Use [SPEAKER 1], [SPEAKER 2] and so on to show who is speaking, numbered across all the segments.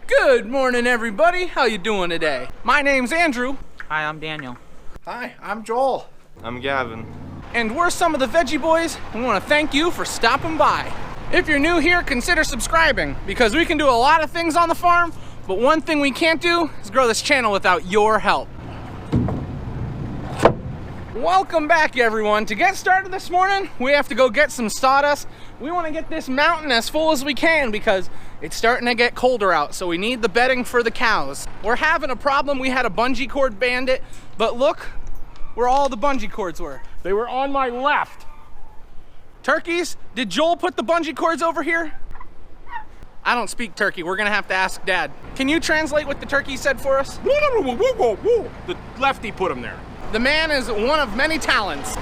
[SPEAKER 1] Good morning, everybody. How you doing today? My name's Andrew.
[SPEAKER 2] Hi, I'm Daniel.
[SPEAKER 3] Hi, I'm Joel.
[SPEAKER 4] I'm Gavin.
[SPEAKER 1] And we're some of the Veggie Boys. We want to thank you for stopping by. If you're new here, consider subscribing because we can do a lot of things on the farm, but one thing we can't do is grow this channel without your help. Welcome back, everyone. To get started this morning, we have to go get some sawdust. We want to get this mountain as full as we can because it's starting to get colder out, so we need the bedding for the cows. We're having a problem. We had a bungee cord bandit, but look where all the bungee cords were. They were on my left. Turkeys, did Joel put the bungee cords over here? I don't speak turkey. We're gonna have to ask Dad. Can you translate what the turkey said for us?
[SPEAKER 3] The lefty put him there.
[SPEAKER 1] The man is one of many talents.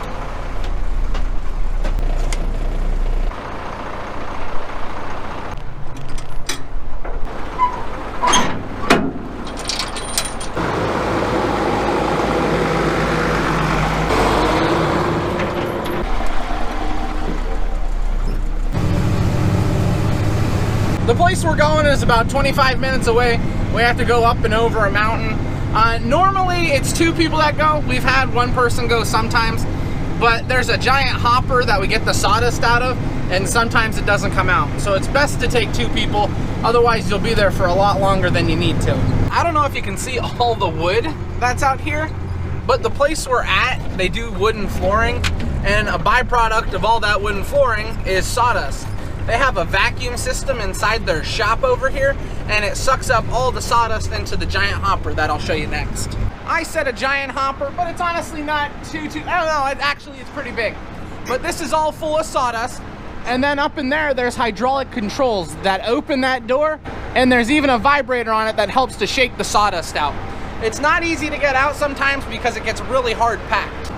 [SPEAKER 1] The place we're going is about 25 minutes away. We have to go up and over a mountain. Normally it's two people that go. We've had one person go sometimes, but there's a giant hopper that we get the sawdust out of, and sometimes it doesn't come out. So it's best to take two people, otherwise you'll be there for a lot longer than you need to. I don't know if you can see all the wood that's out here, but the place we're at, they do wooden flooring, and a byproduct of all that wooden flooring is sawdust. They have a vacuum system inside their shop over here, and it sucks up all the sawdust into the giant hopper that I'll show you next. I said a giant hopper, but it's honestly not too, I don't know, actually it's pretty big. But this is all full of sawdust, and then up in there, there's hydraulic controls that open that door, and there's even a vibrator on it that helps to shake the sawdust out. It's not easy to get out sometimes because it gets really hard packed.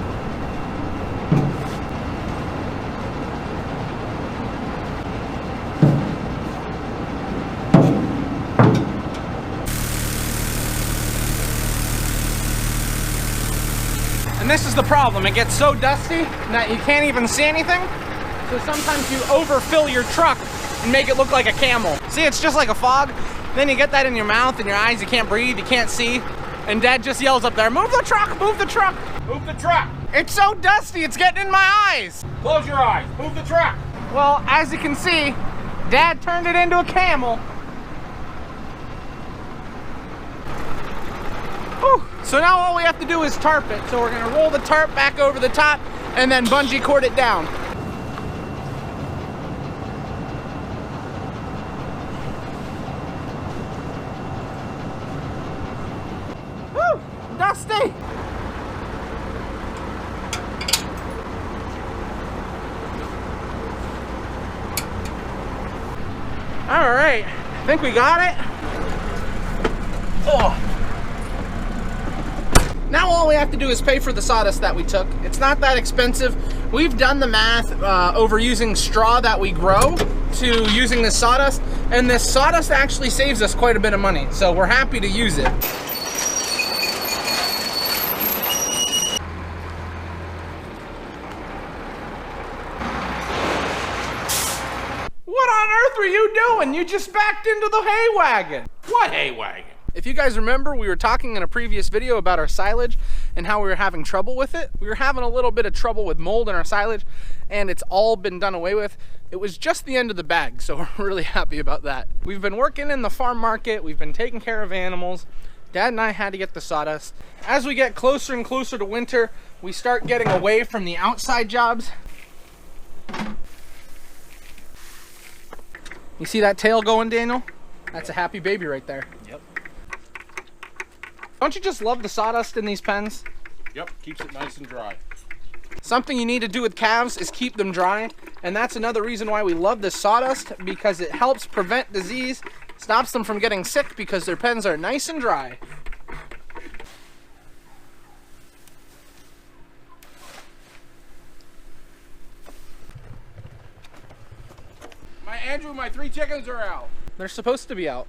[SPEAKER 1] And this is the problem. It gets so dusty that you can't even see anything. So sometimes you overfill your truck and make it look like a camel. See, it's just like a fog. Then you get that in your mouth and your eyes, you can't breathe, you can't see. And Dad just yells up there, move the truck, move the truck.
[SPEAKER 3] Move the truck.
[SPEAKER 1] It's so dusty, it's getting in my eyes.
[SPEAKER 3] Close your eyes. Move the truck.
[SPEAKER 1] Well, as you can see, Dad turned it into a camel. Whew. So now all we have to do is tarp it. So we're gonna roll the tarp back over the top and then bungee cord it down. Woo, dusty. All right, I think we got it. Oh. Now all we have to do is pay for the sawdust that we took. It's not that expensive. We've done the math over using straw that we grow to using this sawdust, and this sawdust actually saves us quite a bit of money, so we're happy to use it. What on earth were you doing? You just backed into the hay wagon.
[SPEAKER 3] What hay wagon?
[SPEAKER 1] If you guys remember, we were talking in a previous video about our silage and how we were having trouble with it. We were having a little bit of trouble with mold in our silage, and it's all been done away with. It was just the end of the bag, so we're really happy about that. We've been working in the farm market. We've been taking care of animals. Dad and I had to get the sawdust. As we get closer and closer to winter, we start getting away from the outside jobs. You see that tail going, Daniel? That's a happy baby right there.
[SPEAKER 3] Yep.
[SPEAKER 1] Don't you just love the sawdust in these pens?
[SPEAKER 3] Yep, keeps it nice and dry.
[SPEAKER 1] Something you need to do with calves is keep them dry, and that's another reason why we love this sawdust, because it helps prevent disease, stops them from getting sick because their pens are nice and dry.
[SPEAKER 3] Andrew, my 3 chickens are out.
[SPEAKER 1] They're supposed to be out.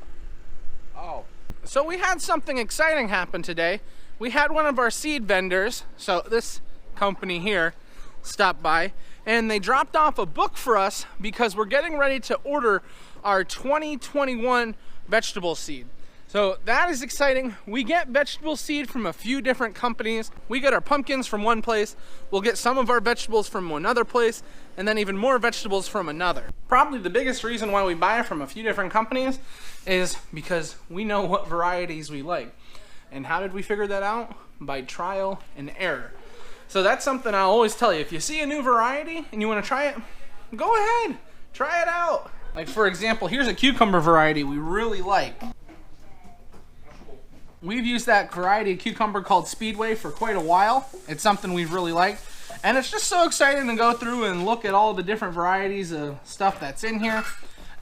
[SPEAKER 3] Oh.
[SPEAKER 1] So we had something exciting happen today. We had one of our seed vendors, so this company here, stop by, and they dropped off a book for us because we're getting ready to order our 2021 vegetable seed. So that is exciting. We get vegetable seed from a few different companies. We get our pumpkins from one place. We'll get some of our vegetables from another place, and then even more vegetables from another. Probably the biggest reason why we buy it from a few different companies is because we know what varieties we like. And how did we figure that out? By trial and error. So that's something I'll always tell you. If you see a new variety and you want to try it, go ahead, try it out. Like for example, here's a cucumber variety we really like. We've used that variety of cucumber called Speedway for quite a while. It's something we've really liked. And it's just so exciting to go through and look at all the different varieties of stuff that's in here.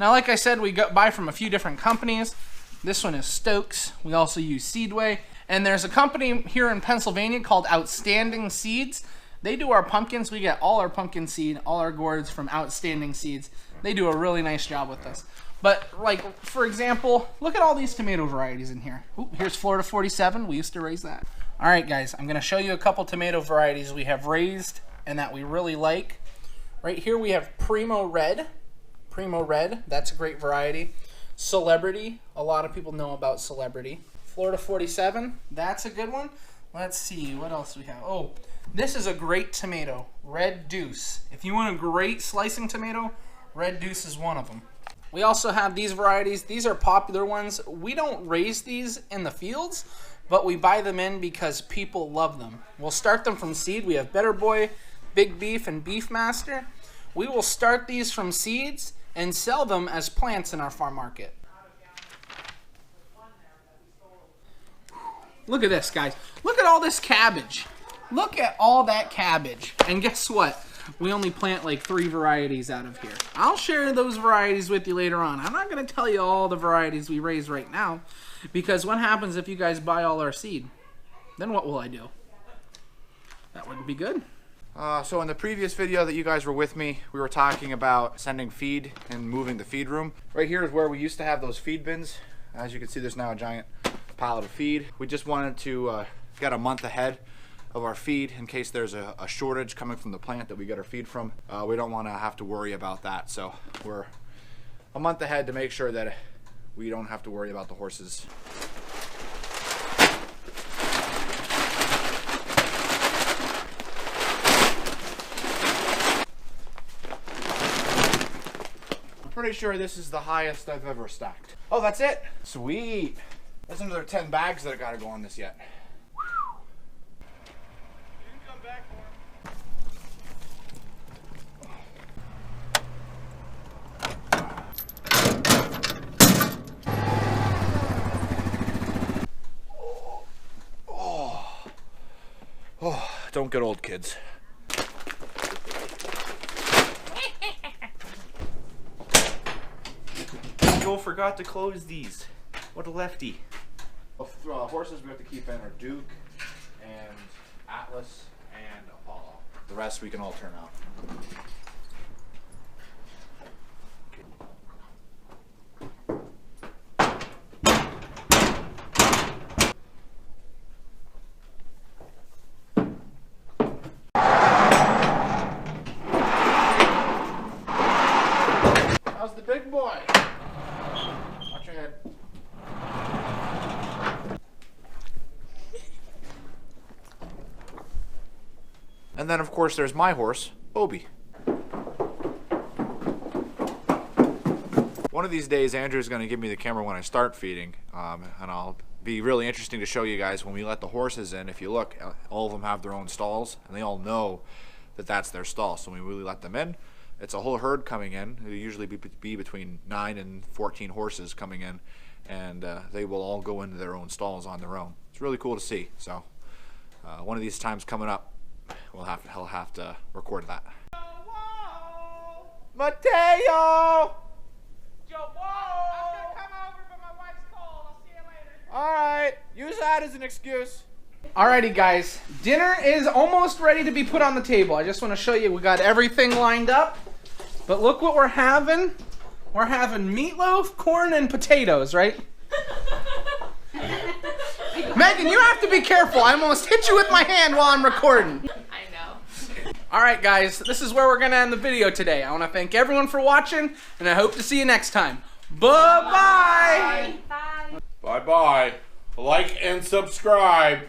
[SPEAKER 1] Now, like I said, we buy from a few different companies. This one is Stokes. We also use Seedway. And there's a company here in Pennsylvania called Outstanding Seeds. They do our pumpkins. We get all our pumpkin seed, all our gourds from Outstanding Seeds. They do a really nice job with us. But like, for example, look at all these tomato varieties in here. Ooh, here's Florida 47. We used to raise that. All right, guys, I'm gonna show you a couple tomato varieties we have raised and that we really like. Right here we have Primo Red. Primo Red, that's a great variety. Celebrity, a lot of people know about Celebrity. Florida 47, that's a good one. Let's see, what else we have? Oh, this is a great tomato, Red Deuce. If you want a great slicing tomato, Red Deuce is one of them. We also have these varieties. These are popular ones. We don't raise these in the fields, but we buy them in because people love them. We'll start them from seed. We have Better Boy, Big Beef, and Beef Master. We will start these from seeds and sell them as plants in our farm market. Look at this, guys. Look at all this cabbage. Look at all that cabbage. And guess what? We only plant like 3 varieties out of here. I'll share those varieties with you later on. I'm not going to tell you all the varieties we raise right now, because what happens if you guys buy all our seed? Then what will I do? That wouldn't be good.
[SPEAKER 2] So in the previous video that you guys were with me, we were talking about sending feed and moving the feed room. Right here is where we used to have those feed bins. As you can see, there's now a giant pallet of feed. We just wanted to get a month ahead of our feed in case there's a shortage coming from the plant that we get our feed from. We don't want to have to worry about that, so we're a month ahead to make sure that we don't have to worry about the horses. I'm pretty sure this is the highest I've ever stacked. Oh, that's it? Sweet. There's another 10 bags that I gotta go on this yet. Don't get old, kids.
[SPEAKER 4] Joel forgot to close these. What a lefty.
[SPEAKER 2] Horses we have to keep in are Duke and Atlas and Apollo. The rest we can all turn out. How's the big boy? Watch your head. And then, of course, there's my horse, Obi. One of these days, Andrew's going to give me the camera when I start feeding, and I'll be really interesting to show you guys when we let the horses in. If you look, all of them have their own stalls, and they all know that that's their stall. So when we really let them in, it's a whole herd coming in. It'll usually be between 9 and 14 horses coming in, and they will all go into their own stalls on their own. It's really cool to see. So one of these times coming up, he'll have to record that. Mateo! Alright, use that as an excuse.
[SPEAKER 1] Alrighty guys, dinner is almost ready to be put on the table. I just want to show you, we got everything lined up. But look what we're having. We're having meatloaf, corn, and potatoes, right? Megan, you have to be careful. I almost hit you with my hand while I'm recording.
[SPEAKER 5] I know.
[SPEAKER 1] Alright guys, this is where we're going to end the video today. I want to thank everyone for watching, and I hope to see you next time. Bye-bye.
[SPEAKER 5] Bye.
[SPEAKER 3] Bye-bye. Like and subscribe.